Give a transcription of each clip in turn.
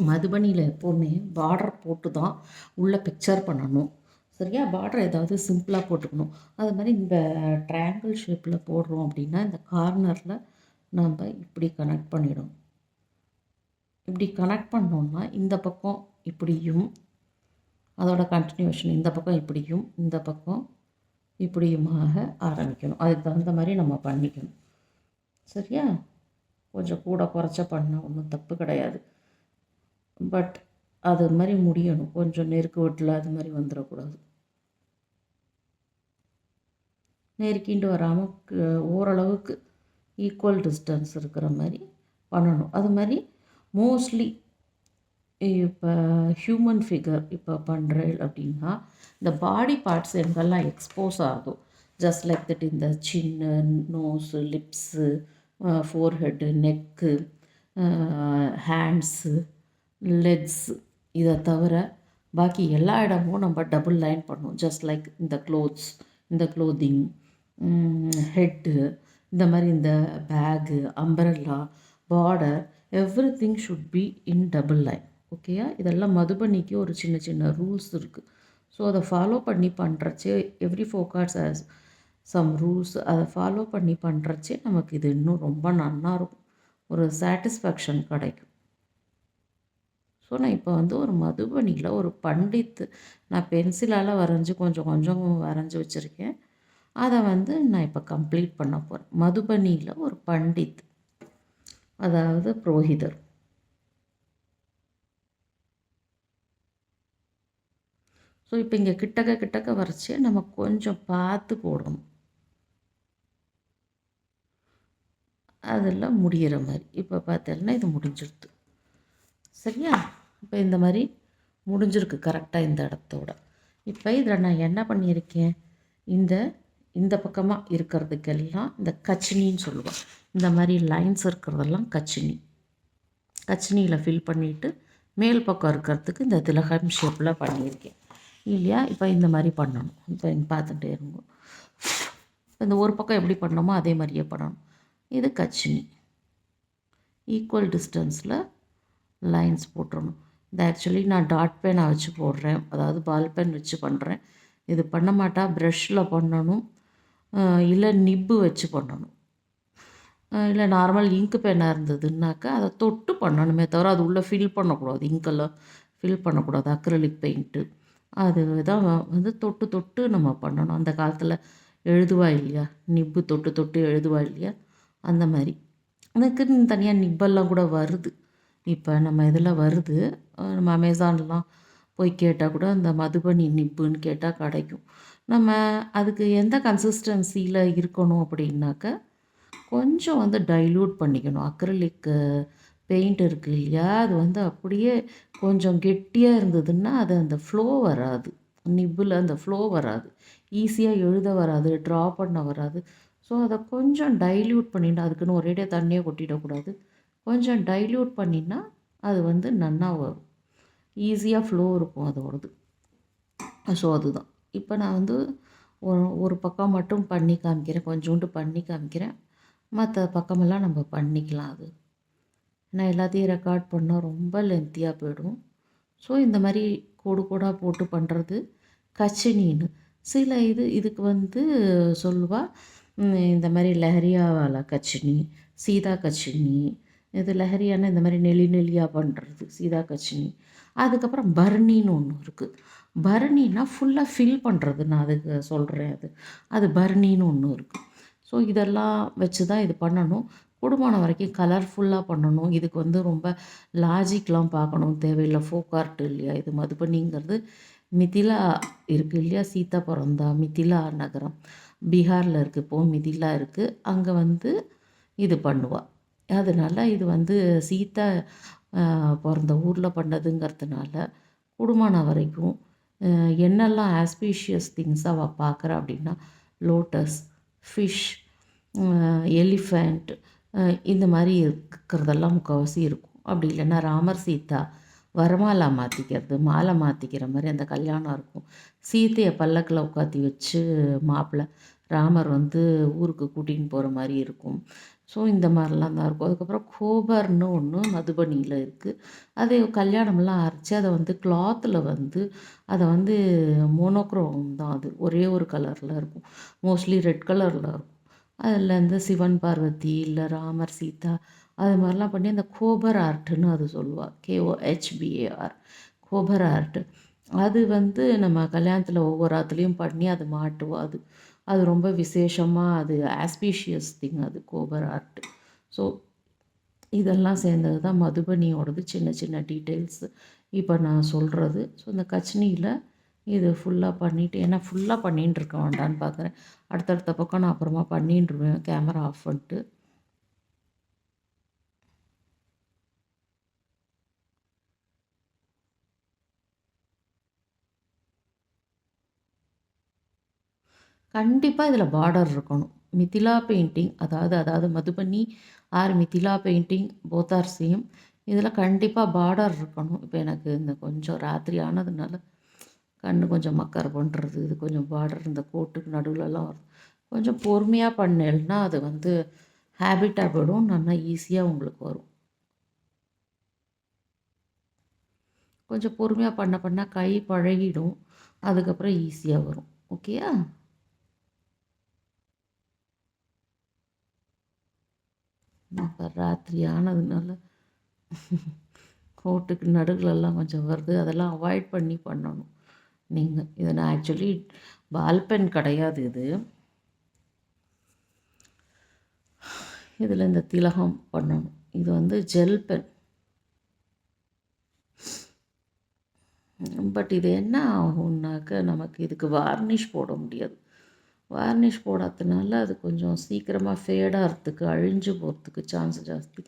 மதுபனியில் எப்போவுமே பார்டர் போட்டு தான் உள்ளே பிக்சர் பண்ணணும். சரியா? பார்டர் ஏதாவது சிம்பிளாக போட்டுக்கணும். அது மாதிரி இந்த ட்ரையாங்கிள் ஷேப்பில் போடுறோம் அப்படின்னா இந்த கார்னரில் நம்ம இப்படி கனெக்ட் பண்ணிடணும். இப்படி கனெக்ட் பண்ணோன்னா இந்த பக்கம் இப்படியும், அதோட கண்டினியூஷன் இந்த பக்கம் இப்படியும், இந்த பக்கம் இப்படியுமாக ஆரம்பிக்கணும். அதுக்கு தகுந்த மாதிரி நம்ம பண்ணிக்கணும். சரியா? கொஞ்சம் கூட குறைச்ச பண்ணால் ஒன்றும் தப்பு கிடையாது. பட் அது மாதிரி முடியணும். கொஞ்சம் நெருக்கு வெட்டில் அது மாதிரி வந்துடக்கூடாது. நெருக்கிண்டு வராமல் ஓரளவுக்கு ஈக்குவல் டிஸ்டன்ஸ் இருக்கிற மாதிரி பண்ணணும். அது மாதிரி மோஸ்ட்லி இப்போ ஹியூமன் ஃபிகர் இப்போ பண்ணுறேன் அப்படின்னா இந்த பாடி பார்ட்ஸ் எங்கெல்லாம் எக்ஸ்போஸ் ஆகுதோ, ஜஸ்ட் லைக் தட் இந்த chin, nose, lips, forehead, neck, hands, legs, இதை தவிர பாக்கி எல்லா இடமும் நம்ம டபுள் லைன் பண்ணுவோம். ஜஸ்ட் லைக் இந்த க்ளோத்ஸ், இந்த க்ளோத்திங், ஹெட்டு, இந்த மாதிரி இந்த bag, umbrella, border, everything should be in double line. ஓகேயா? இதெல்லாம் மதுபனிக்கு ஒரு சின்ன சின்ன ரூல்ஸ் இருக்குது. ஸோ அதை ஃபாலோ பண்ணி பண்ணுறச்சே எவ்ரி ஃபோக்கார்ட்ஸ் ஹேஸ் சம் ரூல்ஸ். அதை ஃபாலோ பண்ணி பண்ணுறச்சே நமக்கு இது இன்னும் ரொம்ப நல்லாயிருக்கும். ஒரு சாட்டிஸ்ஃபேக்ஷன் கிடைக்கும். ஸோ நான் இப்போ வந்து ஒரு மதுபனியில் ஒரு பண்டித் நான் பென்சிலால் வரைஞ்சி கொஞ்சம் கொஞ்சம் வரைஞ்சி வச்சுருக்கேன். அதை வந்து நான் இப்போ கம்ப்ளீட் பண்ண போகிறேன். மதுபனியில் ஒரு பண்டித், அதாவது புரோஹிதர். ஸோ இப்போ இங்கே கிட்டக்க வரைச்சி நம்ம கொஞ்சம் பார்த்து போடணும். அதெல்லாம் முடிகிற மாதிரி. இப்போ பார்த்தேன்னா இது முடிஞ்சிருது. சரியா? இப்போ இந்த மாதிரி முடிஞ்சிருக்கு கரெக்டாக இந்த இடத்தோட. இப்போ இதில் நான் என்ன பண்ணியிருக்கேன், இந்த பக்கமாக இருக்கிறதுக்கெல்லாம் இந்த கச்சினின்னு சொல்லுவோம். இந்த மாதிரி லைன்ஸ் இருக்கிறதெல்லாம் கச்சினியில் ஃபில் பண்ணிவிட்டு மேல் பக்கம் இருக்கிறதுக்கு இந்த திலகம் ஷேப்பில் பண்ணியிருக்கேன் இல்லையா? இப்போ இந்த மாதிரி பண்ணணும். இப்போ இங்கே பார்த்துட்டே இருங்க. இந்த ஒரு பக்கம் எப்படி பண்ணணுமோ அதே மாதிரியே பண்ணணும். இது கச்சினி. ஈக்குவல் டிஸ்டன்ஸில் லைன்ஸ் போட்டுடணும். இது ஆக்சுவலி நான் டாட் பெனை வச்சு போடுறேன், அதாவது பால் பென் வச்சு பண்ணுறேன். இது பண்ண மாட்டா ப்ரஷ்ஷில் பண்ணணும், இல்லை நிப்பு வச்சு பண்ணணும், இல்லை நார்மல் இங்கு பென்னாக இருந்ததுன்னாக்கா அதை தொட்டு பண்ணணுமே தவிர அது உள்ளே ஃபில் பண்ணக்கூடாது. இங்கெல்லாம் ஃபில் பண்ணக்கூடாது. அக்ரிலிக் பெயிண்ட்டு அது தான் வந்து தொட்டு தொட்டு நம்ம பண்ணணும். அந்த காலத்தில் எழுதுவா இல்லையா, நிப்பு தொட்டு தொட்டு எழுதுவா இல்லையா, அந்த மாதிரி. அதுக்குன்னு தனியாக நிப்பெல்லாம் கூட வருது. இப்போ நம்ம இதில் வருது, நம்ம அமேசான்லாம் போய் கேட்டால் கூட அந்த மதுபனி நிப்புன்னு கேட்டால் கிடைக்கும். நம்ம அதுக்கு எந்த கன்சிஸ்டன்சியில் இருக்கணும் அப்படின்னாக்க கொஞ்சம் வந்து டைல்யூட் பண்ணிக்கணும். அக்ரிலிக் பெயிண்ட் இருக்குது இல்லையா, அது வந்து அப்படியே கொஞ்சம் கெட்டியாக இருந்ததுன்னா அது அந்த ஃப்ளோ வராது. நிப்பில் அந்த ஃப்ளோ வராது, ஈஸியாக எழுத வராது, ட்ரா பண்ண வராது. ஸோ அதை கொஞ்சம் டைல்யூட் பண்ணிட்டு, அதுக்குன்னு ஒரேடியாக தண்ணியை கொட்டிடக்கூடாது. கொஞ்சம் டைல்யூட் பண்ணினா அது வந்து நன்னா வரும், ஈஸியாக ஃப்ளோ இருக்கும் அதோடது. ஸோ அதுதான் இப்போ நான் வந்து ஒரு பக்கம் மட்டும் பண்ணி காமிக்கிறேன், கொஞ்சோண்டு பண்ணி காமிக்கிறேன். மற்ற பக்கமெல்லாம் நம்ம பண்ணிக்கலாம். அது நான் எல்லாத்தையும் ரெக்கார்ட் பண்ணால் ரொம்ப லென்த்தியாக போயிடும். ஸோ இந்த மாதிரி கோடு கோடாக போட்டு பண்ணுறது கச்சினின்னு. சில இதுக்கு வந்து சொல்லுவா, இந்த மாதிரி லஹரியாவாலா கச்சினி, சீதா கச்சினி. இது லஹரியான இந்த மாதிரி நெளியாக பண்ணுறது சீதா கச்சினி. அதுக்கப்புறம் பர்னின்னு ஒன்று இருக்குது. பர்னின்னா ஃபுல்லாக ஃபில் பண்ணுறது, நான் அதுக்கு சொல்கிறேன். அது பர்னின்னு ஒன்று இருக்குது. ஸோ இதெல்லாம் வச்சு தான் இது பண்ணணும். கூடுமான வரைக்கும் கலர்ஃபுல்லாக பண்ணணும். இதுக்கு வந்து ரொம்ப லாஜிக்லாம் பார்க்கணும் தேவையில்லை. ஃபோக் ஆர்ட் இல்லையா இது. மதுபனிங்கிறது மிதிலா இருக்குது இல்லையா, சீதா பிறந்தா மிதிலா நகரம் பீகாரில் இருக்குது. இப்போது மிதிலா இருக்குது, அங்கே வந்து இது பண்ணுவாள். அதனால் இது வந்து சீதா பிறந்த ஊரில் பண்ணதுங்கிறதுனால கூடுமான வரைக்கும் என்னெல்லாம் ஆஸ்பீஷியஸ் திங்ஸ் அவள் பார்க்குறா அப்படின்னா லோட்டஸ், ஃபிஷ், எலிஃபண்ட், இந்த மாதிரி இருக்கிறதெல்லாம் முக்கால்வாசி இருக்கும். அப்படி இல்லைன்னா ராமர் சீதா வரமாலா மாற்றிக்கிறது, மாலை மாற்றிக்கிற மாதிரி அந்த கல்யாணம் இருக்கும். சீதையை பல்லக்கில் உட்காத்தி வச்சு மாப்பிள்ளை ராமர் வந்து ஊருக்கு கூட்டின்னு போகிற மாதிரி இருக்கும். ஸோ இந்த மாதிரிலாம் தான் இருக்கும். அதுக்கப்புறம் கோபர்னு ஒன்று மதுபனியில் இருக்குது. அது கல்யாணம்லாம் அரைச்சி அதை வந்து கிளாத்தில் வந்து அதை வந்து மோனோக்ரோம் தான், அது ஒரே ஒரு கலரில் இருக்கும். மோஸ்ட்லி ரெட் கலரில் இருக்கும். அதில் இந்த சிவன் பார்வதி இல்லை ராமர் சீதா அது மாதிரிலாம் பண்ணி அந்த கோபர் ஆர்ட்டுன்னு அது சொல்லுவாள். KOHBAR Kohbar art. அது வந்து நம்ம கல்யாணத்தில் ஒவ்வொரு ஆத்துலேயும் பண்ணி அது மாட்டுவோம். அது அது ரொம்ப விசேஷமாக, அது ஆஸ்பீஷியஸ் திங், அது கோபர் ஆர்ட். ஸோ இதெல்லாம் சேர்ந்தது தான் மதுபனியோடது சின்ன சின்ன டீட்டெயில்ஸு இப்போ நான் சொல்கிறது. ஸோ இந்த கச்னியில் இது ஃபுல்லாக பண்ணிவிட்டு, ஏன்னா ஃபுல்லாக பண்ணின்னு இருக்க வேண்டான்னு பார்க்குறேன். அடுத்தடுத்த பக்கம் நான் அப்புறமா பண்ணின்றுவேன் கேமரா ஆஃப் பண்ணிட்டு. கண்டிப்பாக இதில் பார்டர் இருக்கணும். மிதிலா பெயிண்டிங் அதாவது Madhubani or Mithila painting both are same. இதில் கண்டிப்பாக பார்டர் இருக்கணும். இப்போ எனக்கு இந்த கொஞ்சம் ராத்திரி ஆனதுனால கண் கொஞ்சம் மக்கர் பண்ணுறது, இது கொஞ்சம் பார்டர் இந்த கோட்டுக்கு நடுவுலலாம் வரும். கொஞ்சம் பொறுமையாக பண்ணேன்னா அது வந்து ஹேபிட்டாக போயிடும், நல்லா ஈஸியாக உங்களுக்கு வரும். கொஞ்சம் பொறுமையாக பண்ண பண்ண கை பழகிடும், அதுக்கப்புறம் ஈஸியாக வரும். ஓகேயா? இப்போ ராத்திரி ஆனதுனால கோட்டுக்கு நடுவுலலாம் கொஞ்சம் வருது, அதெல்லாம் அவாய்ட் பண்ணி பண்ணணும் நீங்கள். இதை நான் ஆக்சுவலி பால் பென் கிடையாது இது. இதில் இந்த திலகம் பண்ணணும். இது வந்து ஜெல் பென். பட் இது என்ன ஆகும்னாக்க நமக்கு இதுக்கு வார்னிஷ் போட முடியாது. வார்னிஷ் போடாததுனால அது கொஞ்சம் சீக்கிரமாக ஃபேடாகிறதுக்கு, அழிஞ்சு போகிறதுக்கு சான்ஸ் ஜாஸ்தி.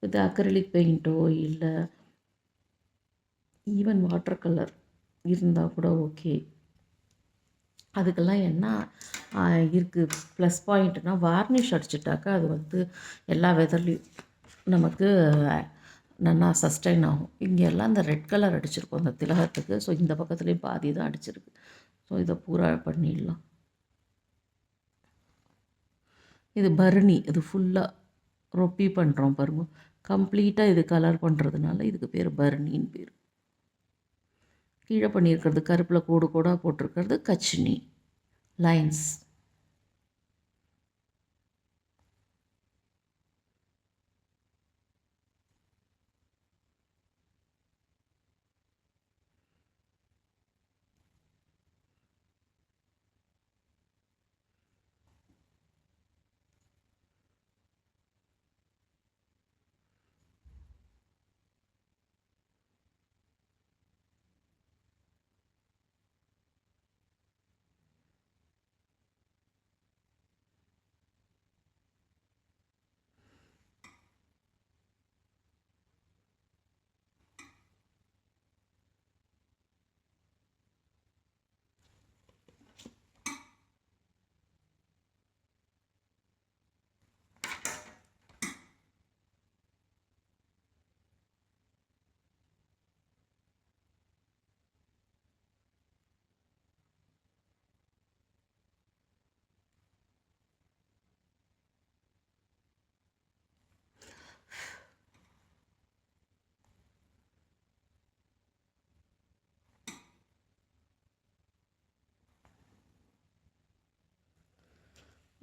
இது அக்ரிலிக் பெயிண்ட்டோ இல்லை ஈவன் வாட்டர் கலர் இருந்தால் கூட ஓகே. அதுக்கெல்லாம் என்ன இருக்குது ப்ளஸ் பாயிண்ட்னால், வார்னிஷ் அடிச்சிட்டாக்கா அது வந்து எல்லா வெதர்லேயும் நமக்கு நல்லா சஸ்டைன் ஆகும். இங்கே எல்லாம் இந்த ரெட் கலர் அடிச்சிருக்கோம் அந்த திலகத்துக்கு. ஸோ இந்த பக்கத்துலேயும் பாதி தான் அடிச்சிருக்கு. ஸோ இதை பூரா பண்ணிடலாம். இது பரணி, இது ஃபுல்லாக ரொப்பி பண்ணுறோம் பாருங்க. கம்ப்ளீட்டாக இது கலர் பண்ணுறதுனால இதுக்கு பேர் பரணின்னு பேர். கீழே பண்ணியிருக்கிறது கருப்பில் கோடு கோடாக போட்டிருக்கிறது கச்சினி லைன்ஸ்.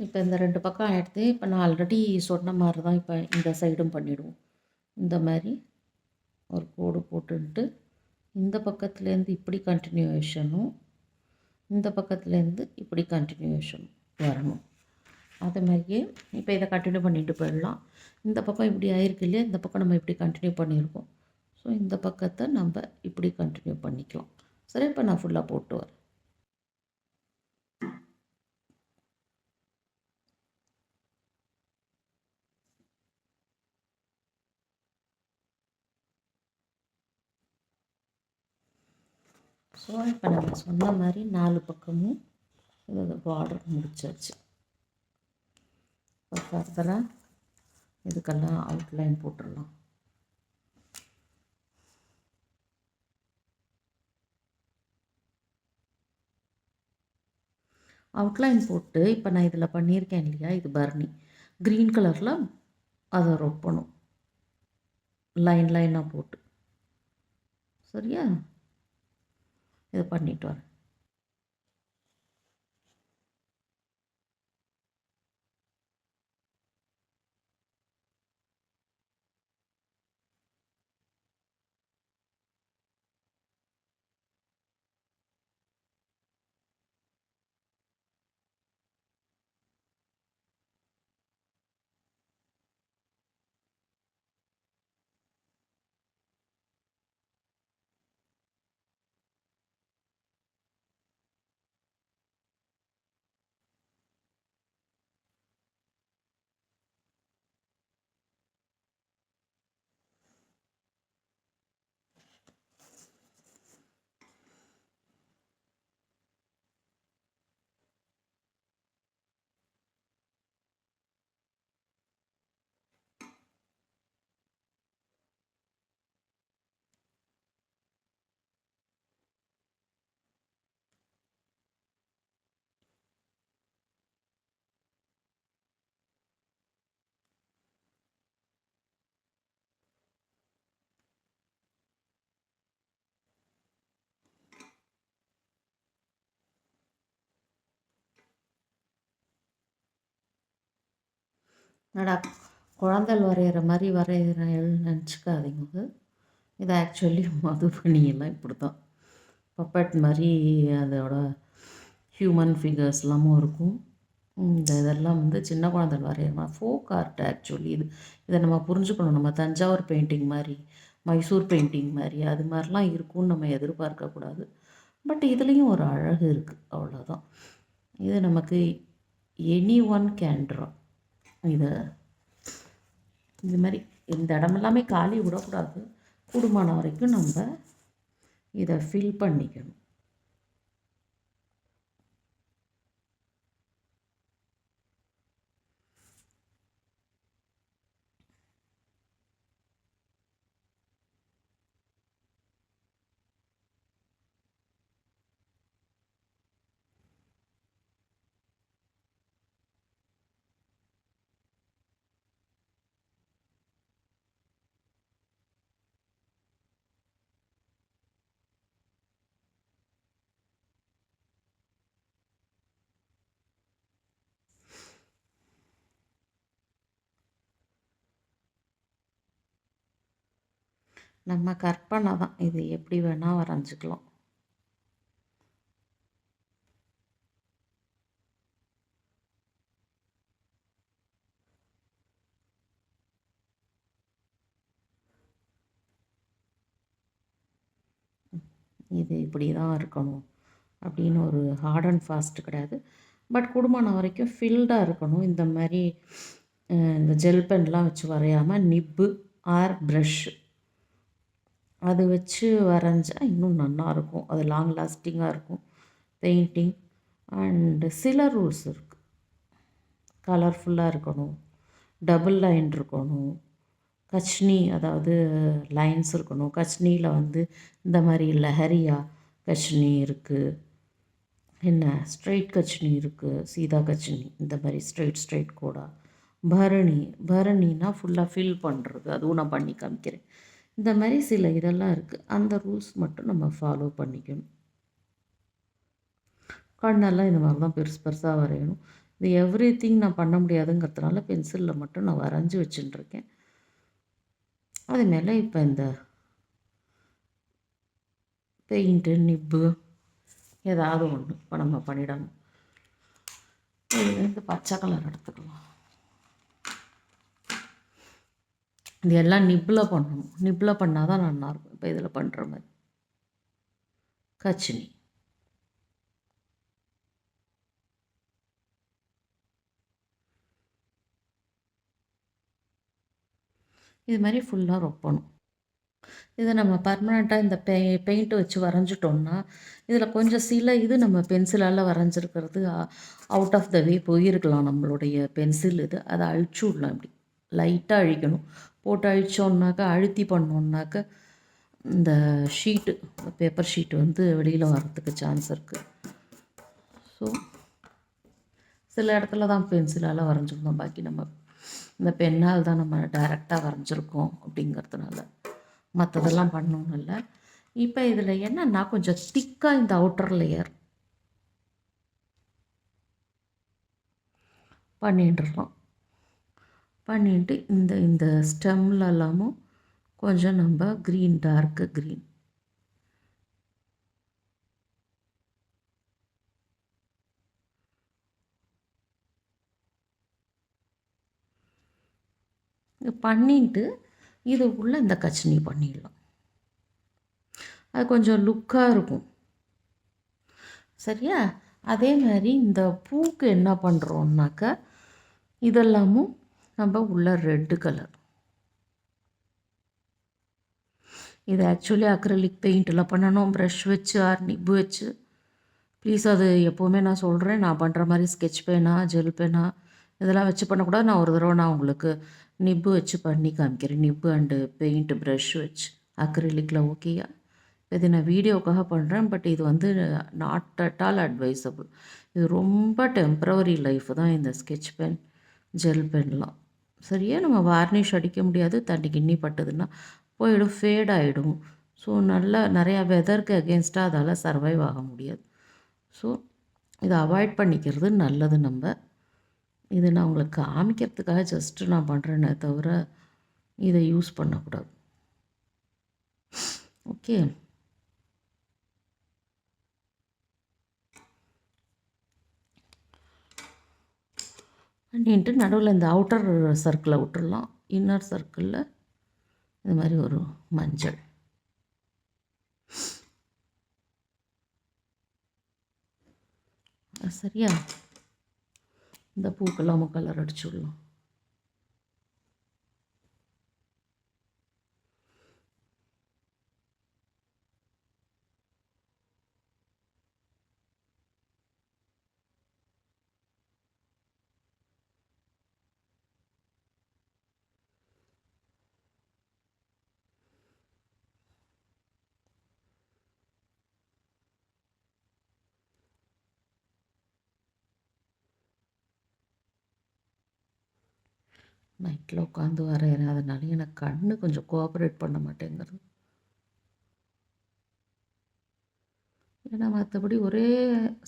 இப்போ இந்த 2 பக்கம் ஆகிடுது. இப்போ நான் ஆல்ரெடி சொன்ன மாதிரி தான் இப்போ இந்த சைடும் பண்ணிவிடுவோம். இந்த மாதிரி ஒரு கோடு போட்டுன்ட்டு இந்த பக்கத்துலேருந்து இப்படி கண்டினியூவேஷனும், இந்த பக்கத்துலேருந்து இப்படி கண்டினியூவேஷனும் வரணும். அது மாதிரியே இப்போ இதை கண்டினியூ பண்ணிட்டு போயிடலாம். இந்த பக்கம் இப்படி ஆயிருக்கு இல்லையா, இந்த பக்கம் நம்ம இப்படி கண்டினியூ பண்ணியிருக்கோம். ஸோ இந்த பக்கத்தை நம்ம இப்படி கண்டினியூ பண்ணிக்கலாம். சரி, இப்போ நான் ஃபுல்லாக போட்டு வரேன். ஸோ இப்போ நம்ம சொன்ன மாதிரி 4 பக்கமும் இது பார்டர் முடிச்சாச்சு. இப்போ ஃபர்தராக இதுக்கெல்லாம் அவுட்லைன் போட்டுடலாம். அவுட்லைன் போட்டு இப்போ நான் இதில் பண்ணியிருக்கேன் இல்லையா, இது பரணி. க்ரீன் கலரில் அதை ரொப்பணும், லைன் லைனாக போட்டு. சரியா? இதை பண்ணிட்டு வரேன். என்னடா குழந்தைகள் வரைகிற மாதிரி வரைகிறேன்னு நினச்சிக்காதீங்க. இது ஆக்சுவலி மதுபனியெல்லாம் இப்படி தான் பப்பட் மாதிரி அதோட ஹியூமன் ஃபிகர்ஸ்லாமும் இருக்கும். இந்த இதெல்லாம் வந்து சின்ன குழந்தைகள் வரைகிற மாதிரி ஃபோக் ஆர்ட் ஆக்சுவலி. இதை நம்ம புரிஞ்சுக்கணும். நம்ம தஞ்சாவூர் பெயிண்டிங் மாதிரி, மைசூர் பெயிண்டிங் மாதிரி அது மாதிரிலாம் இருக்கும்னு நம்ம எதிர்பார்க்கக்கூடாது. பட் இதுலேயும் ஒரு அழகு இருக்குது, அவ்வளோதான். இது நமக்கு எனி ஒன் கேன் ட்ரா. இதை இது மாதிரி இந்த இடமெல்லாமே காலி விடக்கூடாது. கூடுமான வரைக்கும் நம்ம இதை ஃபில் பண்ணிக்கணும். நம்ம கற்பனை தான், இது எப்படி வேணால் வரைஞ்சிக்கலாம். இது இப்படி தான் இருக்கணும் அப்படின்னு ஒரு ஹார்ட் அண்ட் ஃபாஸ்ட் கிடையாது. பட் கூடுமான வரைக்கும் ஃபில்டாக இருக்கணும். இந்த மாதிரி இந்த ஜெல் பென்லாம் வச்சு வரையாமல் நிப்பு ஆர் ப்ரஷ் அது வச்சு வரைஞ்சா இன்னும் நல்லாயிருக்கும். அது லாங் லாஸ்டிங்காக இருக்கும் பெயிண்டிங். அண்டு சில ரூல்ஸ் இருக்குது. கலர்ஃபுல்லாக இருக்கணும், டபுள் லைன் இருக்கணும், கச்னி அதாவது லைன்ஸ் இருக்கணும். கச்னியில் வந்து இந்த மாதிரி லஹரியா கச்னி இருக்குது, என்ன ஸ்ட்ரெயிட் கச்னி இருக்குது, சீதா கச்னி இந்த மாதிரி ஸ்ட்ரெயிட் கோடா. பரணினா ஃபுல்லாக ஃபில் பண்ணுறது, அதுவும் நான் பண்ணி காமிக்கிறேன். இந்த மாதிரி சில இதெல்லாம் இருக்குது. அந்த ரூல்ஸ் மட்டும் நம்ம ஃபாலோ பண்ணிக்கணும். கண்ணெல்லாம் இந்த மாதிரி தான் பெருசு பெருசாக வரையணும். இது எவ்ரி திங் நான் பண்ண முடியாதுங்கிறதுனால பென்சிலில் மட்டும் நான் வரைஞ்சி வச்சுட்டுருக்கேன். அது மேலே இப்போ இந்த பெயிண்ட்டு நிப்பு ஏதாவது ஒன்று இப்போ நம்ம பண்ணிடணும். இதுலேருந்து பச்சை கலர் எடுத்துக்கலாம். இது எல்லாம் நிப்பில் பண்ணணும். நிப்பில் பண்ணால் தான் நல்லாயிருக்கும். இப்போ இதில் பண்ணுற மாதிரி கச்சினி. இது மாதிரி ஃபுல்லாக ரொப்பணும். இதை நம்ம பர்மனெண்ட்டாக இந்த பெயிண்ட்டு வச்சு வரைஞ்சிட்டோம்னா இதில் கொஞ்சம் சில இது நம்ம பென்சிலால் வரைஞ்சிருக்கிறது அவுட் ஆஃப் த வே போயிருக்கலாம். நம்மளுடைய பென்சில் இது அதை அழிச்சு விடலாம். இப்படி லைட்டாக அழிக்கணும். போட்டு அழித்தோம்னாக்கா அழுத்தி பண்ணோன்னாக்கா இந்த ஷீட்டு பேப்பர் ஷீட்டு வந்து வெளியில் வர்றதுக்கு சான்ஸ் இருக்குது. ஸோ சில இடத்துல தான் பென்சிலால் வரைஞ்சிருந்தோம், பாக்கி நம்ம இந்த பெண்ணால் தான் நம்ம டைரெக்டாக வரைஞ்சிருக்கோம் அப்படிங்கிறதுனால மற்றதெல்லாம் பண்ணணும் இல்லை. இப்போ இதில் என்னன்னா கொஞ்சம் திக்காக இந்த அவுட்டர் லேயர் பண்ணிட்டுருக்கோம். பண்ணிட்டு இந்த இந்த ஸ்டெம்லலாமும் கொஞ்சம் நம்ம க்ரீன், டார்க்கு க்ரீன் பண்ணிட்டு இது உள்ள இந்த கச்சினி பண்ணிடலாம். அது கொஞ்சம் லுக்காக இருக்கும். சரியா? அதே மாதிரி இந்த பூக்கு என்ன பண்ணுறோம்னாக்கா இதெல்லாமும் நம்ம உள்ள ரெட்டு கலர். இது ஆக்சுவலி அக்ரலிக் பெயிண்டில் பண்ணணும், ப்ரஷ் வச்சு ஆர் நிப்பு வச்சு. ப்ளீஸ் அது எப்போவுமே நான் சொல்கிறேன், நான் பண்ணுற மாதிரி ஸ்கெட்ச் பேனா ஜெல் பேனா இதெல்லாம் வச்சு பண்ணக்கூடாது. நான் ஒரு தடவை நான் உங்களுக்கு நிப்பு வச்சு பண்ணி காமிக்கிறேன். நிப்பு அண்டு பெயிண்ட்டு ப்ரஷ் வச்சு அக்ரிலிக்கில். ஓகேயா? இது நான் வீடியோக்காக பண்ணுறேன், பட் இது வந்து நாட் அட் ஆல் அட்வைசபிள். இது ரொம்ப டெம்ப்ரவரி லைஃப் தான் இந்த ஸ்கெட்ச் பென் ஜெல் பென்லாம். சரியா? நம்ம வார்னிஷ் அடிக்க முடியாது, தண்ணி கிண்ணி பட்டதுன்னா போயிடும், ஃபேட் ஆகிடும். ஸோ நல்லா நிறையா வெதருக்கு அகேன்ஸ்டாக அதால் சர்வைவ் ஆக முடியாது. ஸோ இதை அவாய்ட் பண்ணிக்கிறது நல்லது. நம்ம இது நான் உங்களுக்கு காமிக்கிறதுக்காக ஜஸ்ட்டு நான் பண்ணுறேன்னே தவிர இதை யூஸ் பண்ணக்கூடாது. ஓகே. பண்ணிட்டு நடுவில் இந்த அவுட்டர் சர்க்கிளை விட்டுடலாம். இன்னர் சர்க்கிளில் இது மாதிரி ஒரு மஞ்சள். சரியா? இந்த பூக்கெல்லாம் கலர் அடிச்சுடலாம். நைட்டில் உட்காந்து வரைகிறேன், அதனால எனக்கு கண்ணு கொஞ்சம் கோஆப்ரேட் பண்ண மாட்டேங்கிறது. ஏன்னா மற்றபடி ஒரே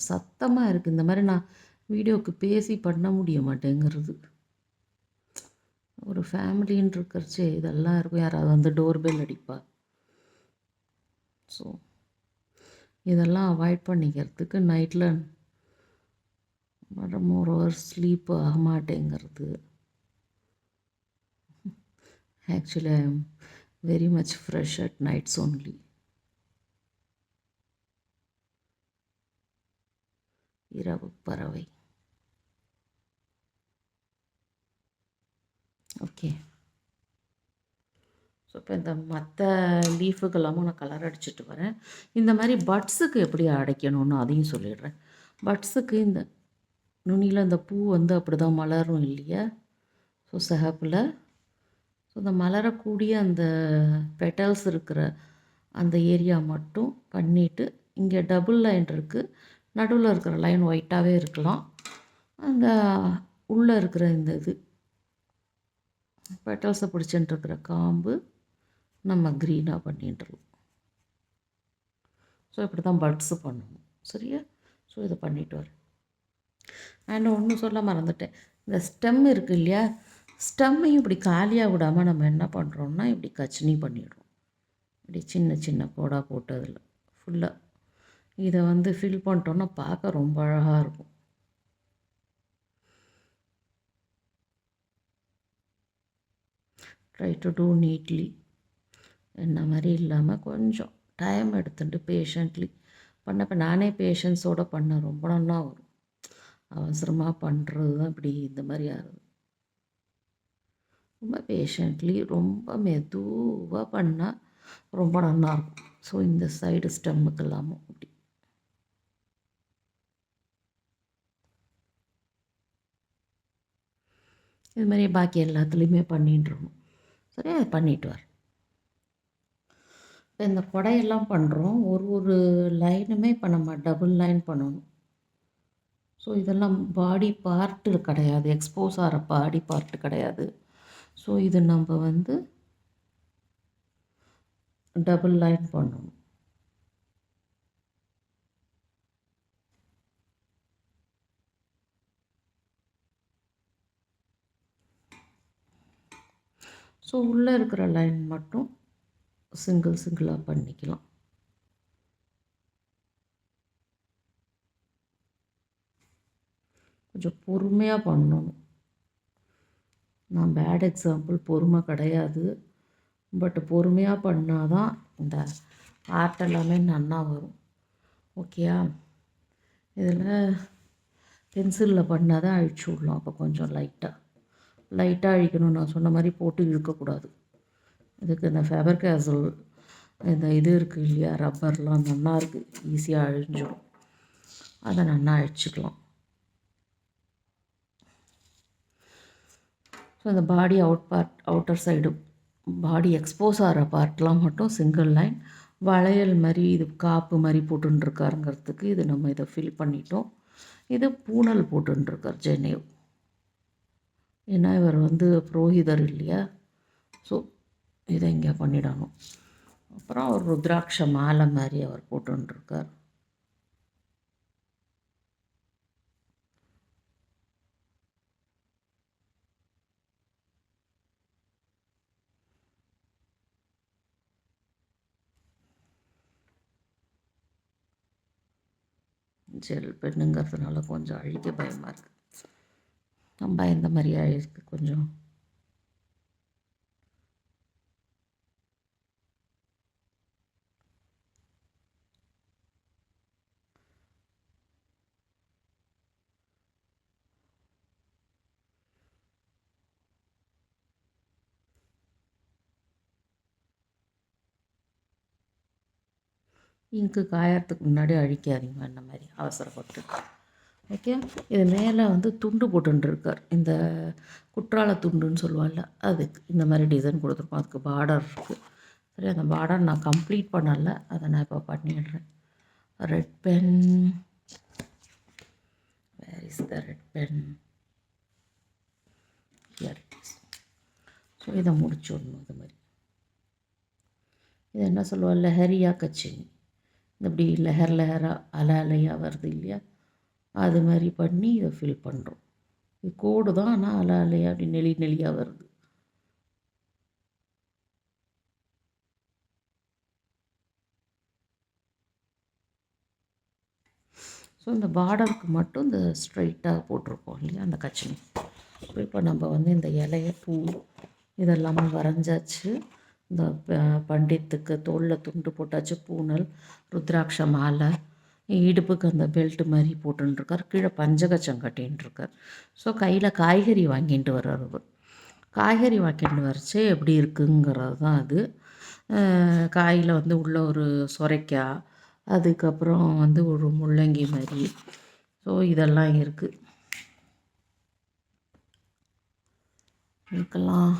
சத்தமாக இருக்குது. இந்த மாதிரி நான் வீடியோவுக்கு பேசி பண்ண முடிய மாட்டேங்கிறது. ஒரு ஃபேமிலின்னு இருக்கிறச்சே இதெல்லாம் இருக்கும். யாராவது வந்து டோர் பெல் அடிப்பா. ஸோ இதெல்லாம் அவாய்ட் பண்ணிக்கிறதுக்கு நைட்டில் மோர் ஓவர் ஸ்லீப் ஆக மாட்டேங்கிறது. Actually I am very much fresh at nights only. இரவு பறவை. ஓகே. ஸோ இப்போ இந்த மற்ற லீஃபுக்கெல்லாமும் நான் கலர் அடிச்சுட்டு வரேன். இந்த மாதிரி பட்ஸுக்கு எப்படி அடைக்கணும்னு அதையும் சொல்லிடுறேன். பட்ஸுக்கு இந்த நுனியில் இந்த பூ வந்து அப்படி தான் மலரும் இல்லையா? ஸோ சிகப்பில். ஸோ இந்த மலரக்கூடிய அந்த பெட்டல்ஸ் இருக்கிற அந்த ஏரியா மட்டும் பண்ணிவிட்டு, இங்கே டபுள் லைன் இருக்குது, நடுவில் இருக்கிற லைன் ஒயிட்டாகவே இருக்கலாம். அந்த உள்ளே இருக்கிற இந்த இது பெட்டல்ஸை பிடிச்சிட்டு இருக்கிற காம்பு நம்ம க்ரீனாக பண்ணிட்டுருவோம். ஸோ இப்படி தான் பட்ஸு பண்ணணும். சரியா? ஸோ இதை பண்ணிட்டு வரேன். நான் ஒன்று சொல்ல மறந்துட்டேன். இந்த ஸ்டெம் இருக்குது இல்லையா? ஸ்டெம்மையும் இப்படி காலியாக விடாமல் நம்ம என்ன பண்ணுறோம்னா இப்படி கச்சினி பண்ணிடுறோம். இப்படி சின்ன சின்ன கோடாக போட்டு அதில் ஃபுல்லாக இதை வந்து ஃபில் பண்ணிட்டோன்னா பார்க்க ரொம்ப அழகாக இருக்கும். Try to do neatly. என்ன மாதிரி இல்லாமல் கொஞ்சம் டைம் எடுத்துட்டு பேஷண்ட்லி பண்ணப்போ நானே பேஷன்ஸோடு பண்ண ரொம்ப நல்லா வரும். அவசரமாக பண்ணுறது தான் இப்படி இந்த மாதிரி ஆகுது. ரொம்ப பேஷண்ட்லி ரொம்ப மெதுவாக பண்ணால் ரொம்ப நல்லாயிருக்கும். ஸோ இந்த சைடு ஸ்டெம்முக்கு இல்லாமல் இப்படி இது மாதிரி பாக்கி எல்லாத்துலேயுமே பண்ணிட்டுருக்கணும். சரி, அதை பண்ணிட்டு வரேன். இப்போ இந்த கொடையெல்லாம் பண்ணுறோம். ஒரு ஒரு லைனுமே இப்போ நம்ம டபுள் லைன் பண்ணணும். ஸோ இதெல்லாம் பாடி பார்ட்டு கிடையாது, எக்ஸ்போஸ் ஆகிற பாடி பார்ட்டு கிடையாது. ஸோ இது நம்ம வந்து டபுள் லைன் பண்ணணும். ஸோ உள்ளே இருக்கிற லைன் மட்டும் சிங்கிளாக பண்ணிக்கலாம். கொஞ்சம் பொறுமையாக பண்ணணும். நான் பேட் எக்ஸாம்பிள், பொறுமை கிடையாது. பட் பொறுமையாக பண்ணால் தான் இந்த ஆர்ட் எல்லாமே நன்னா வரும். ஓகேயா? இதில் பென்சிலில் பண்ணால் தான் அழிச்சு விடலாம். அப்போ கொஞ்சம் லைட்டாக அழிக்கணும். நான் சொன்ன மாதிரி போட்டு இழுக்கக்கூடாது. இதுக்கு இந்த ஃபேபர் கேசல் இந்த இது இருக்குது இல்லையா, ரப்பர்லாம் நன்னா இருக்குது, ஈஸியாக அழிஞ்சிடும். அதை நன்னா அழிச்சிக்கலாம். ஸோ இந்த பாடி அவுட்டர் சைடு பாடி எக்ஸ்போஸ் ஆகிற பார்ட்லாம் மட்டும் சிங்கிள் லைன். வளையல் மாதிரி இது காப்பு மாதிரி போட்டுருக்காருங்கிறதுக்கு இது நம்ம இதை ஃபில் பண்ணிட்டோம். இது பூனல் போட்டுருக்கார் ஜெனேவ். ஏன்னா இவர் வந்து புரோஹிதர் இல்லையா, ஸோ இதை இங்கே பண்ணிடணும். அப்புறம் ஒரு ருத்ராட்ச மாலை மாதிரி அவர் போட்டுருக்கார். ஜெல் பெண்ணுங்கிறதுனால கொஞ்சம் அழிக்க பயமாக இருக்குது. நம்ம இந்த மாதிரி ஆகிருக்கு கொஞ்சம். இங்கு காயறதுக்கு முன்னாடி அழிக்காதீங்க இந்த மாதிரி அவசரப்பட்டு. ஓகே. இது மேலே வந்து துண்டு போட்டுருக்கார். இந்த குற்றால துண்டுன்னு சொல்லுவாள்ல, அதுக்கு இந்த மாதிரி டிசைன் கொடுத்துருக்கோம். அதுக்கு பார்டர் இருக்குது. சரி, அந்த பார்டர் நான் கம்ப்ளீட் பண்ணலை, அதை நான் இப்போ பண்ணிடுறேன். Red pen, where is the red pen? Here it is. So இதை முடிச்சுடணும். இது மாதிரி இது என்ன சொல்லுவாள், லெஹரியா கச்சினி. இப்படி லெஹராக அலையாக வருது இல்லையா, அது மாதிரி பண்ணி இதை ஃபில் பண்ணுறோம். இது கோடு தான், ஆனால் அலையாக அப்படி நெளியாக வருது. ஸோ இந்த பார்டருக்கு மட்டும் இந்த ஸ்ட்ரைட்டாக போட்டிருப்போம் இல்லையா அந்த கச்சினி. ஸோ இப்போ நம்ம வந்து இந்த இலைய, பூ இதெல்லாமே வரைஞ்சாச்சு. இந்த பண்டித்துக்கு தோளில் துண்டு போட்டாச்சு, பூனல், ருத்ராட்ச மாலை, இடுப்புக்கு அந்த பெல்ட் மாதிரி போட்டுருக்கார், கீழே பஞ்சகச்சம் கட்டின்ட்டுருக்கார். ஸோ கையில் காய்கறி வாங்கிட்டு வர்றார். காய்கறி வாங்கிட்டு வரைச்சி எப்படி இருக்குங்கிறது தான் அது. காயில் வந்து உள்ள ஒரு சொரைக்காய், அதுக்கப்புறம் வந்து ஒரு முள்ளங்கி மாதிரி, ஸோ இதெல்லாம் இருக்குது. இதுக்கெல்லாம்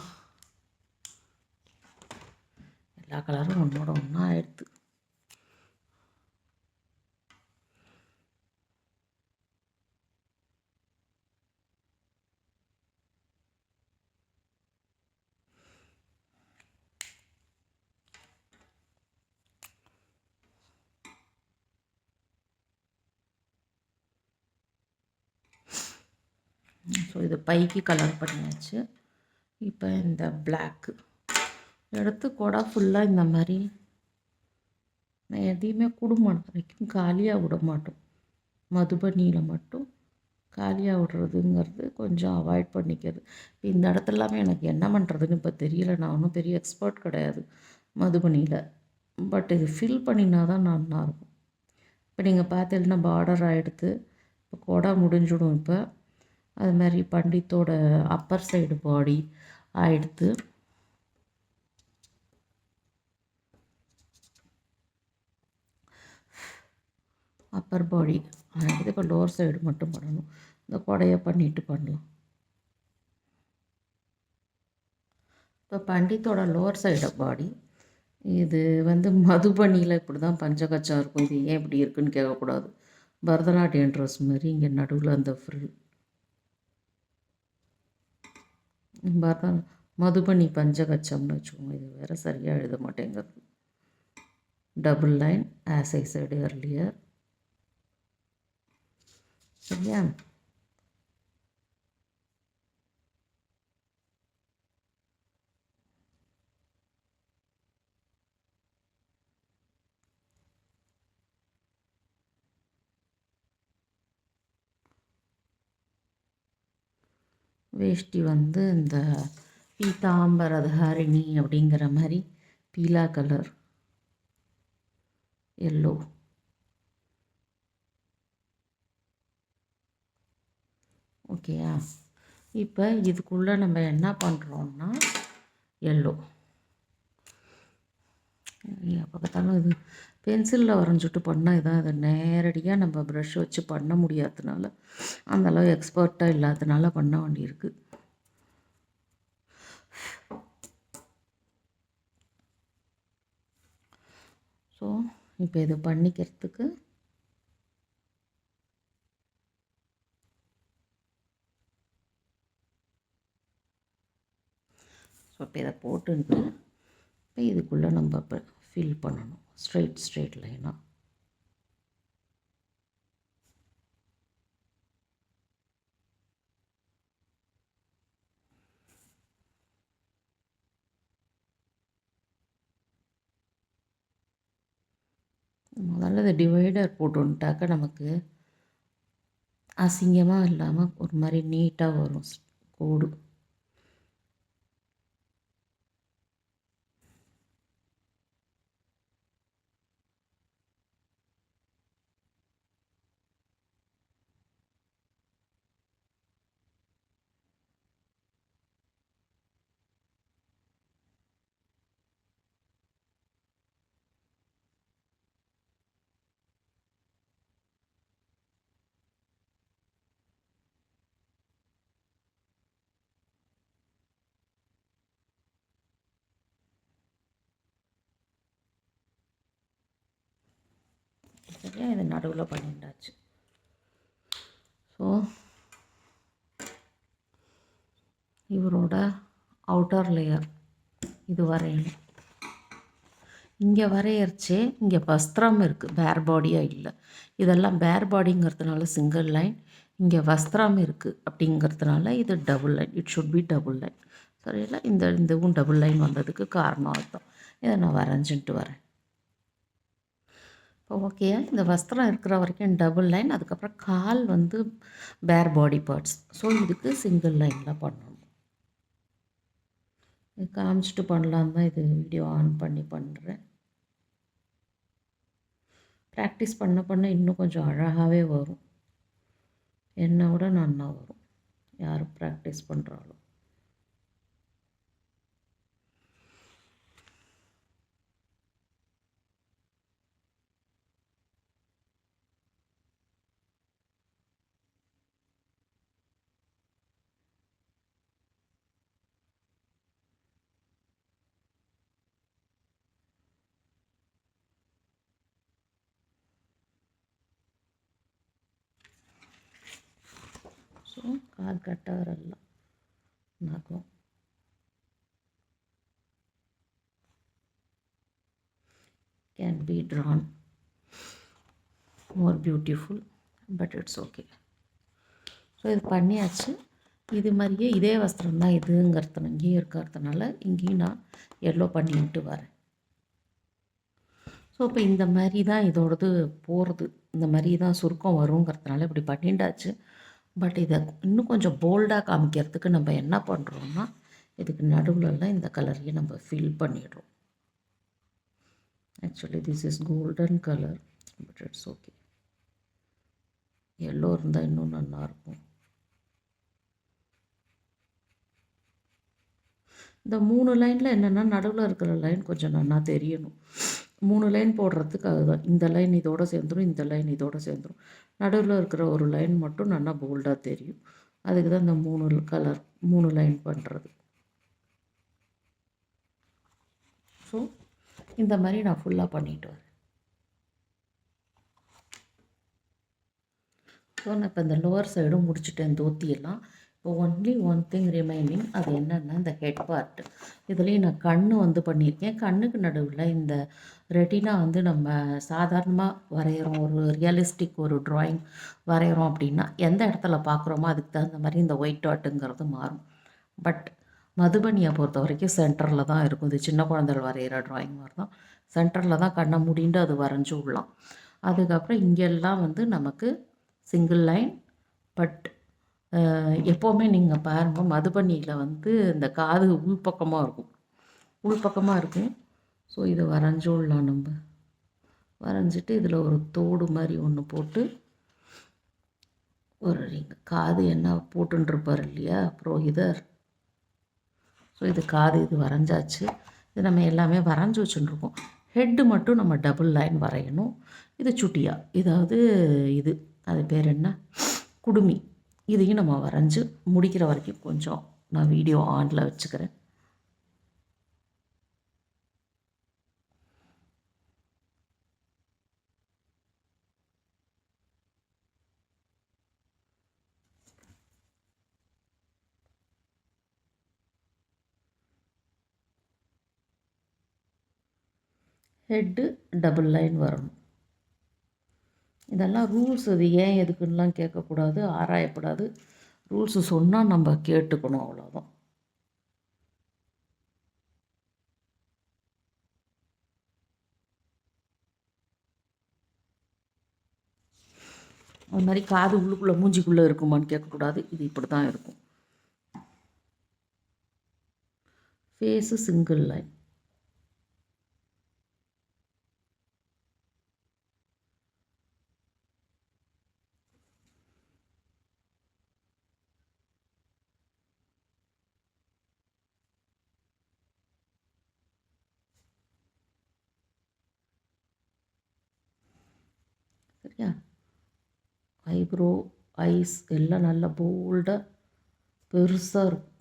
எல்லா கலரும் ஒன்றோட ஒன்றா ஆயிடுது. ஸோ இது பைக்கு கலர் பண்ணியாச்சு. இப்போ இந்த பிளாக்கு எடுத்து கொடை ஃபுல்லாக இந்த மாதிரி நான் எதையுமே குடும்பம் வரைக்கும் காலியாக விட மாட்டோம். மதுபனியில் மட்டும் காலியாக விடுறதுங்கிறது கொஞ்சம் அவாய்ட் பண்ணிக்கிறது. இப்போ இந்த இடத்துலாமே எனக்கு என்ன பண்ணுறதுன்னு இப்போ தெரியல. நான் ஒன்றும் பெரிய எக்ஸ்பர்ட் கிடையாது மதுபனியில். பட் இது ஃபில் பண்ணினா தான் நல்லாயிருக்கும். இப்போ நீங்கள் பார்த்தீங்கன்னா பார்டர் ஆகிடுது. இப்போ கொடை முடிஞ்சிடும். இப்போ அது மாதிரி பண்டித்தோட அப்பர் சைடு பாடி ஆகிடுது. அப்பர் பாடி ஆகிடுது. இப்போ லோவர் சைடு மட்டும் பண்ணணும். இந்த கொடையை பண்ணிட்டு பண்ணலாம். இப்போ பண்டித்தோட லோவர் சைடு பாடி இது வந்து மதுபனியில் இப்படி தான் பஞ்சகச்சம் இருக்கும். இது ஏன் இப்படி இருக்குன்னு கேட்கக்கூடாது. பரதநாட்டியம் ட்ரெஸ் மாதிரி இங்கே நடுவில் அந்த ஃப்ரில் மதுபனி பஞ்சகச்சம்னு வச்சுக்கோங்க. இது வேறு சரியாக எழுத மாட்டேங்கிறது. Double line as I said earlier. சரியா? வேஷ்டி வந்து இந்த பீதாம்பரதாரிணி அப்படிங்கிற மாதிரி பீலா கலர், எல்லோ. ஓகேயா? இப்போ இதுக்குள்ளே நம்ம என்ன பண்ணுறோன்னா எல்லோ. எப்போ பார்த்தாலும் இது பென்சிலில் வரைஞ்சிட்டு பண்ணால் இதான், இதை நேரடியாக நம்ம ப்ரஷ் வச்சு பண்ண முடியாததுனால, அந்தளவு எக்ஸ்பர்ட்டாக இல்லாததுனால பண்ண வேண்டியிருக்கு. ஸோ இப்போ இது பண்ணிக்கிறதுக்கு ஸோ இப்போ இதை போட்டுன்ட்டு இப்போ இதுக்குள்ளே நம்ம இப்போ ஃபில் பண்ணணும் ஸ்ட்ரெயிட் லைனாக. முதல்ல இந்த டிவைடர் போட்டுட்டாக்கா நமக்கு அசிங்கமாக இல்லாமல் ஒரு மாதிரி நீட்டாக வரும் கோடு. சரியா? இது நடுவில் பண்ணிட்டாச்சு. ஸோ இவரோட அவுட்டர் லேயர் இது வரையணும். இங்கே வரையறச்சே இங்கே வஸ்திரம் இருக்குது, பேர் பாடியாக இல்லை. இதெல்லாம் பேர் பாடிங்கிறதுனால சிங்கிள் லைன், இங்கே வஸ்திரம் இருக்குது அப்படிங்கிறதுனால இது double line. It should be double line. சரியில்லை? இதுவும் டபுள் லைன் வந்ததுக்கு காரணம் அதுதான். இதை நான் வரைஞ்சிட்டு வரேன். இப்போ ஓகேயா? இந்த வஸ்திரம் இருக்கிற வரைக்கும் டபுள் லைன், அதுக்கப்புறம் கால் வந்து பேர் பாடி பார்ட்ஸ். ஸோ இதுக்கு சிங்கிள் லைனில் பண்ணணும். இது காமிச்சிட்டு பண்ணலாம் தான் இது வீடியோ ஆன் பண்ணி பண்ணுறேன். ப்ராக்டிஸ் பண்ண பண்ண இன்னும் கொஞ்சம் அழகாகவே வரும். என்னை விட நல்லா வரும் யார் ப்ராக்டிஸ் பண்ணுறாலும். ஸோ கால் கட்டாரெಲ್ಲ நகம் can be drawn more beautiful, but it's okay. So இது பண்ணியாச்சு. இது மாதிரியே இதே வஸ்திரம் தான் இதுங்கிறது இங்கேயும் இருக்கிறதுனால இங்கேயும் நான் எல்லோ பண்ணிட்டு வரேன். ஸோ இப்போ இந்த மாதிரி தான் இதோடது போகிறது, இந்த மாதிரி தான் சுருக்கம் வருங்கிறதுனால இப்படி பண்ணிட்டாச்சு. பட் இதை இன்னும் கொஞ்சம் போல்டாக காமிக்கிறதுக்கு நம்ம என்ன பண்ணுறோம்னா, இதுக்கு நடுவில்லாம் இந்த கலரையே நம்ம ஃபில் பண்ணிடுறோம். Actually this is golden colour, but it's okay. Yellow இருந்தால் இன்னும் நல்லாயிருக்கும். இந்த 3 லைனில் என்னென்னா, நடுவில் இருக்கிற லைன் கொஞ்சம் நல்லா தெரியணும். 3 லைன் போடுறதுக்கு அதுதான். இந்த லைன் இதோடு சேர்ந்துடும், இந்த லைன் இதோடு சேர்ந்துடும். நடுவில் இருக்கிற ஒரு லைன் மட்டும் நல்லா போல்டாக தெரியும். அதுக்கு தான் இந்த 3 லைன் பண்ணுறது. ஸோ இந்த மாதிரி நான் ஃபுல்லாக பண்ணிட்டு வரேன். ஸோ நான் இப்போ இந்த லோவர் சைடும் முடிச்சுட்டேன் தோத்தியெல்லாம். Only one thing remaining. அது என்னென்னா இந்த ஹெட் பார்ட். இதுலேயும் நான் கண் வந்து பண்ணியிருக்கேன். கண்ணுக்கு நடுவில் இந்த ரெட்டினா வந்து நம்ம சாதாரணமாக வரைகிறோம், ஒரு ரியலிஸ்டிக் ஒரு ட்ராயிங் வரைகிறோம் அப்படின்னா எந்த இடத்துல பார்க்குறோமோ அதுக்கு தகுந்த மாதிரி இந்த ஒயிட் டாட்டுங்கிறது மாறும். பட் மதுபனியை பொறுத்த வரைக்கும் சென்டரில் தான் இருக்கும். இது சின்ன குழந்தைகள் வரைகிற ட்ராயிங் மாதிரி தான். சென்டரில் தான் கண்ணை மூடிண்டு அது வரைஞ்சி விடலாம். அதுக்கப்புறம் இங்கெல்லாம் வந்து நமக்கு சிங்கிள் லைன். பட் எப்போவுமே நீங்கள் பாருங்கள், மதுபனியில் வந்து இந்த காது உள்பக்கமாக இருக்கும், உள்பக்கமாக இருக்கும். ஸோ இதை வரைஞ்சி விடலாம். நம்ம வரைஞ்சிட்டு இதில் ஒரு தோடு மாதிரி ஒன்று போட்டு ஒரு காது என்ன போட்டுருப்பார் இல்லையா புரோஹிதர். ஸோ இது காது, இது வரைஞ்சாச்சு. இது நம்ம எல்லாமே வரைஞ்சி வச்சுருக்கோம். ஹெட்டு மட்டும் நம்ம டபுள் லைன் வரையணும். இது சுட்டியா, இதாவது இது அது பேர் என்ன, குடுமி. இதையும் நம்ம வரைஞ்சி முடிக்கிற வரைக்கும் கொஞ்சம் நான் வீடியோ ஆனில் வச்சுக்கிறேன். ஹெட்டு டபுள் லைன் வரணும். இதெல்லாம் ரூல்ஸ். இது ஏன் எதுக்குன்னெலாம் கேட்கக்கூடாது, ஆராயக்கூடாது. ரூல்ஸு சொன்னால் நம்ம கேட்டுக்கணும், அவ்வளோதான். அது மாதிரி காது உள்ளுக்குள்ளே மூஞ்சிக்குள்ளே இருக்குமான்னு கேட்கக்கூடாது. இது இப்படி தான் இருக்கும். Phase single line. சரியா? ஐப்ரோ, ஐஸ் எல்லாம் நல்லா போல்டாக பெருசாக இருக்கும்.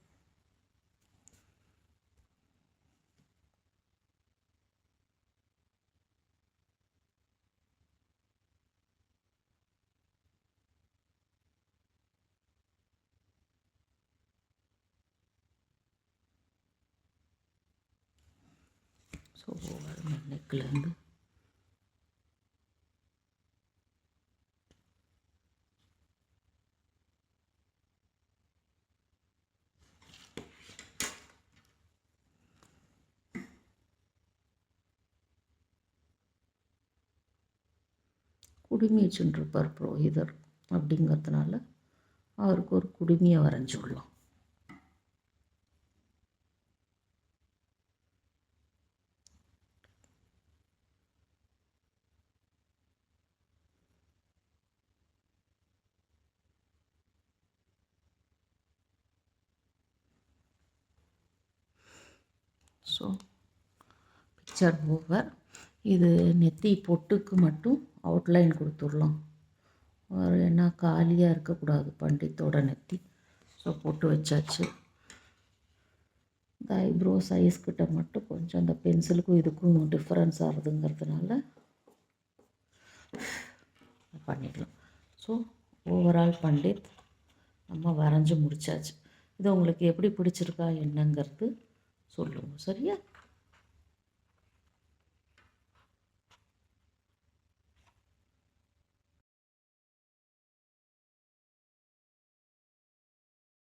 ஸோ நெக்லேருந்து குடுமி வச்சுருப்பார் புரோஹிதர் அப்படிங்கிறதுனால அவருக்கு ஒரு குடுமியை வரைஞ்சி விடலாம். So picture over. இது நெத்தி பொட்டுக்கு மட்டும் அவுட்லைன் கொடுத்துடலாம். ஏன்னா காலியாக இருக்கக்கூடாது பண்டித்தோட நெத்தி. ஸோ பொட்டு வச்சாச்சு. இந்த ஐப்ரோ சைஸ்கிட்ட மட்டும் கொஞ்சம் அந்த பென்சிலுக்கும் இதுக்கும் டிஃப்ரென்ஸ் ஆகுதுங்கிறதுனால பண்ணிடலாம். ஸோ ஓவரால் பண்டித் நம்ம வரைஞ்சி முடித்தாச்சு. இது உங்களுக்கு எப்படி பிடிச்சிருக்கா என்னங்கிறது சொல்லுங்கள். சரியா?